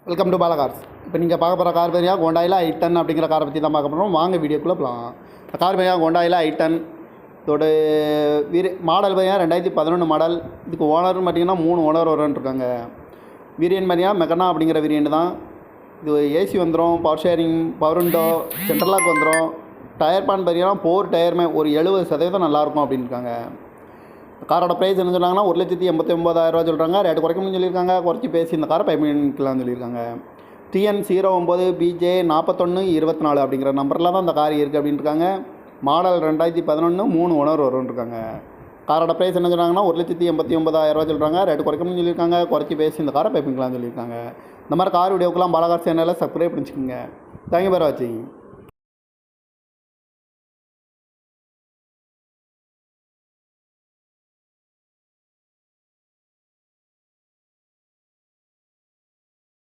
Welcome to Bala cars. இப்போ நீங்கள் பார்க்க போகிற கார் பேரியா ஹோண்டாயில் i10 அப்படிங்கிற காரை பற்றி தான் பார்க்க போகிறோம். வாங்க வீடியோக்குள்ளே போகலாம். இந்த கார் பேரியா ஹோண்டாயில் i10 இதோட மாடல் பையன் 2011 மாடல். இதுக்கு ஓனர்னு பார்த்தீங்கன்னா 3 ஓனர் வரன்ட்ருக்காங்க. வேரியன்ட் மாதிரியா மெகனா அப்படிங்கிற வேரியன்ட் தான். இது ஏசி வந்துடும், power steering, power window, central lock வந்துடும். டயர் பான் பார்த்தீங்கன்னா 4 டயருமே ஒரு 70% நல்லாயிருக்கும் அப்படின்ட்டுருக்காங்க. காரோட ப்ரைஸ் என்ன சொல்கிறாங்கன்னா 1,89,000 சொல்கிறாங்க. ரேட்டு குறைக்கணும்னு சொல்லியிருக்காங்க. குறைச்சி பேசி இந்த காரை பேமெண்ட்க்கலாம்னு சொல்லியிருக்காங்க. TN09BJ4124 அப்படிங்கிற நம்பரில் தான் இந்த கார் இருக்குது அப்படின்ட்டுருக்காங்க. Model 2011, 3 owner வரும்ன்ருக்காங்க. காரோட ப்ரைஸ் என்ன சொல்கிறாங்கன்னா 1,89,000 சொல்கிறாங்க. ரேட்டு குறைக்கணும்னு சொல்லியிருக்காங்க. குறைச்சி பேசி இந்த காரை பேமெண்ட்க்கலாம்னு சொல்லியிருக்காங்க. இந்த மாதிரி கார் வீடியோக்கெல்லாம் பாலா கார் சேனலில் சப்ஸ்கிரைப் பண்ணிச்சுக்கோங்க. தேங்க்யூ ஃபார் வாட்சிங்.